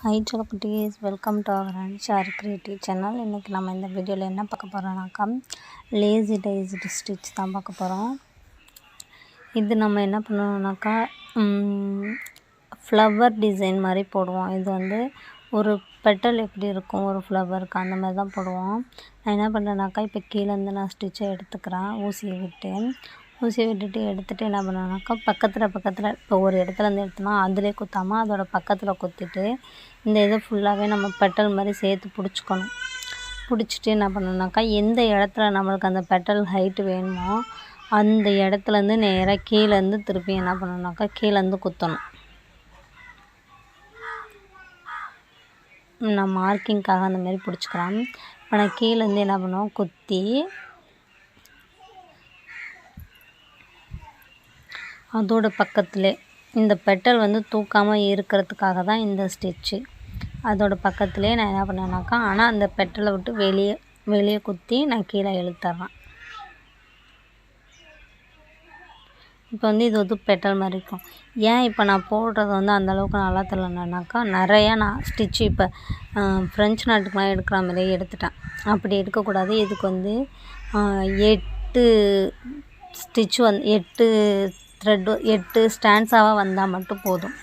High குட்டீஸ், welcome to our share creative channel. இன்றைக்கி நம்ம இந்த வீடியோவில் என்ன பார்க்க போகிறோம்னாக்கா லேசி டைஸ்டு ஸ்டிச் தான் பார்க்க போகிறோம். இது நம்ம என்ன பண்ணணும்னாக்கா ஃப்ளவர் டிசைன் மாதிரி போடுவோம். இது வந்து ஒரு பெட்டல் எப்படி இருக்கும் ஒரு ஃப்ளவருக்கு அந்த மாதிரி தான் போடுவோம். நான் என்ன பண்ணுறேன்னாக்கா இப்போ கீழேருந்து நான் ஸ்டிச்சை எடுத்துக்கிறேன். ஊசியை விட்டுட்டு எடுத்துகிட்டு என்ன பண்ணுவேன்னாக்கா பக்கத்தில் இப்போ ஒரு இடத்துலேருந்து எடுத்தோம்னா அதிலே குத்தாமல் அதோட பக்கத்தில் குத்திட்டு இந்த இதை ஃபுல்லாகவே நம்ம பெட்டல் மாதிரி சேர்த்து பிடிச்சிட்டு என்ன பண்ணணுன்னாக்கா எந்த இடத்துல நம்மளுக்கு அந்த பெட்டல் ஹைட்டு வேணுமோ அந்த இடத்துலேருந்து நேராக கீழேருந்து திருப்பி என்ன பண்ணணுன்னாக்கா கீழேருந்து குத்தணும். நான் மார்க்கிங்காக அந்த மாதிரி பிடிச்சிக்கிறேன். இப்போ நான் கீழேருந்து என்ன பண்ணுவோம் குத்தி அதோட பக்கத்தில் இந்த பெட்டல் வந்து தூக்காமல் இருக்கிறதுக்காக தான் இந்த ஸ்டிச்சு. அதோட பக்கத்துலேயே நான் என்ன பண்ணேன்னாக்கா ஆனால் அந்த பெட்டலை விட்டு வெளியே குத்தி நான் கீழே இழுத்துறேன். இப்போ வந்து இது வந்து பெட்டல் மாதிரி இருக்கும். ஏன் இப்போ நான் போடுறது வந்து அந்தளவுக்கு நல்லா தெரியலனாக்கா நிறையா நான் ஸ்டிச்சு இப்போ ஃப்ரெஞ்சு நாட்டுக்கெலாம் எடுக்கிற மாதிரியே எடுத்துட்டேன். அப்படி எடுக்கக்கூடாது. இதுக்கு வந்து 8 ஸ்டிச்சு வந்து 8 த்ரெட்டு 8 ஸ்டாண்ட்ஸாவாக வந்தால் மட்டும் போதும்.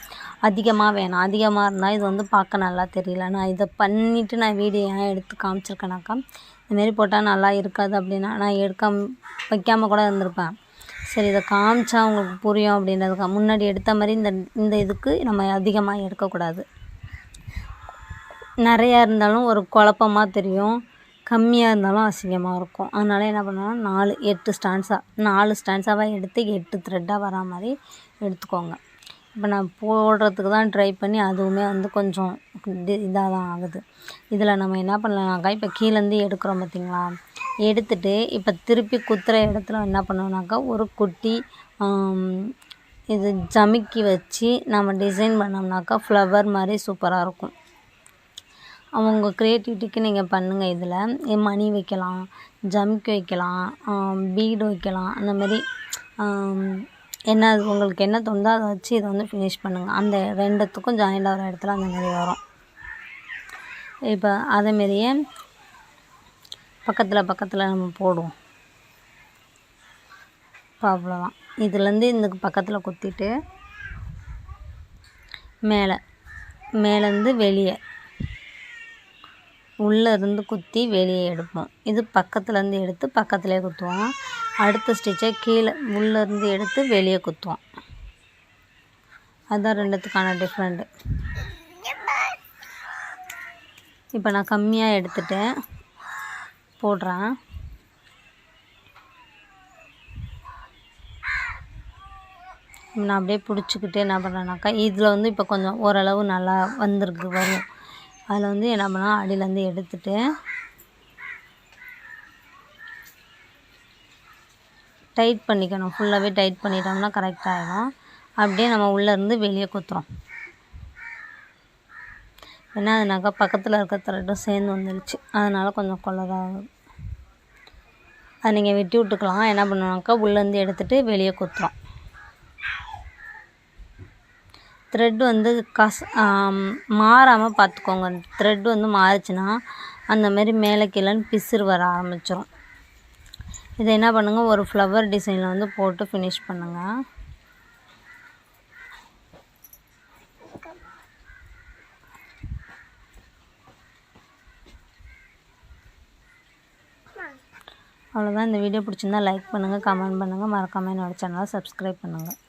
அதிகமாக வேணாம். அதிகமாக இருந்தால் இது வந்து பார்க்க நல்லா தெரியல. நான் இதை பண்ணிவிட்டு நான் வீடியோ ஏன் எடுத்து காமிச்சிருக்கேனாக்கா இதுமாரி போட்டால் நல்லா இருக்காது அப்படின்னா நான் வைக்காமல் கூட இருந்திருப்பேன். சரி இதை காமிச்சா உங்களுக்கு புரியும் அப்படின்றதுக்கு முன்னாடி எடுத்த மாதிரி இந்த இதுக்கு நம்ம அதிகமாக எடுக்கக்கூடாது. நிறையா இருந்தாலும் ஒரு குழப்பமாக தெரியும், கம்மியாக இருந்தாலும் அசிங்கமாக இருக்கும். அதனால் என்ன பண்ணணும்னா 4 ஸ்டாண்ட்ஸாவாக எடுத்து 8 த்ரெட்டாக வரா மாதிரி எடுத்துக்கோங்க. இப்போ நான் போடுறதுக்கு தான் ட்ரை பண்ணி அதுவுமே வந்து கொஞ்சம் இதாக தான் ஆகுது. இதில் நம்ம என்ன பண்ணலாம்னாக்கா இப்போ கீழேருந்து எடுக்கிறோம் பார்த்திங்களா, எடுத்துகிட்டு இப்போ திருப்பி குத்துற இடத்துல என்ன பண்ணோம்னாக்கா ஒரு குட்டி இது ஜமிக்கி வச்சு நம்ம டிசைன் பண்ணோம்னாக்கா ஃப்ளவர் மாதிரி சூப்பராக இருக்கும். அவங்க க்ரியேட்டிவிட்டிக்கு நீங்கள் பண்ணுங்கள். இதில் மணி வைக்கலாம், ஜம்கி வைக்கலாம், பீடு வைக்கலாம். அந்த மாதிரி என்ன உங்களுக்கு என்ன தோணுதோ அதை வச்சு இதை வந்து ஃபினிஷ் பண்ணுங்கள். அந்த 2த்துக்கும் ஜாயிண்ட் ஆகிற இடத்துல அந்த மாதிரி வரும். இப்போ அதேமாரியே பக்கத்தில் நம்ம போடுவோம். இப்போ அவ்வளோதான். இதுலேருந்து இந்த பக்கத்தில் குத்திட்டு மேலேருந்து வெளியே உள்ளேருந்து குத்தி வெளியே எடுப்போம். இது பக்கத்துலேருந்து எடுத்து பக்கத்துலேயே குத்துவோம். அடுத்த ஸ்டிச்சை கீழே உள்ளேருந்து எடுத்து வெளியே குத்துவோம். அதுதான் 2த்துக்கான டிஃப்ரெண்ட்டு. இப்போ நான் கம்மியாக எடுத்துகிட்டு போடுறேன். நான் அப்படியே பிடிச்சிக்கிட்டு என்ன பண்ணுறேன்னாக்கா இதில் வந்து இப்போ கொஞ்சம் ஓரளவு நல்லா வரும். அதில் வந்து என்ன பண்ணால் அடியிலேருந்து எடுத்துகிட்டு டைட் பண்ணிக்கணும். ஃபுல்லாகவே டைட் பண்ணிட்டோம்னா கரெக்டாகிடும். அப்படியே நம்ம உள்ளேருந்து வெளியே குத்துறோம். ஏன்னா அதுனாக்கா பக்கத்தில் இருக்க த்ரெட்டும் சேர்ந்து வந்துடுச்சு. அதனால் கொஞ்சம் கொள்ளதாகுது. அதை நீங்கள் வெட்டி விட்டுக்கலாம். என்ன பண்ணுவோம்னாக்கா உள்ளேருந்து எடுத்துகிட்டு வெளியே குத்துறோம். த்ரெட் வந்து மாறாமல் பார்த்துக்கோங்க. த்ரெட் வந்து மாறுச்சுன்னா அந்தமாரி மேலே கீழேன்னு பிசுறு வர ஆரம்பிச்சிடும். இதை என்ன பண்ணுங்கள், ஒரு ஃப்ளவர் டிசைனில் வந்து போட்டு ஃபினிஷ் பண்ணுங்கள். அவ்வளோதான். இந்த வீடியோ பிடிச்சிருந்தா லைக் பண்ணுங்கள், கமெண்ட் பண்ணுங்கள், மறக்காமல் என்னோடய சேனலை சப்ஸ்கிரைப் பண்ணுங்கள்.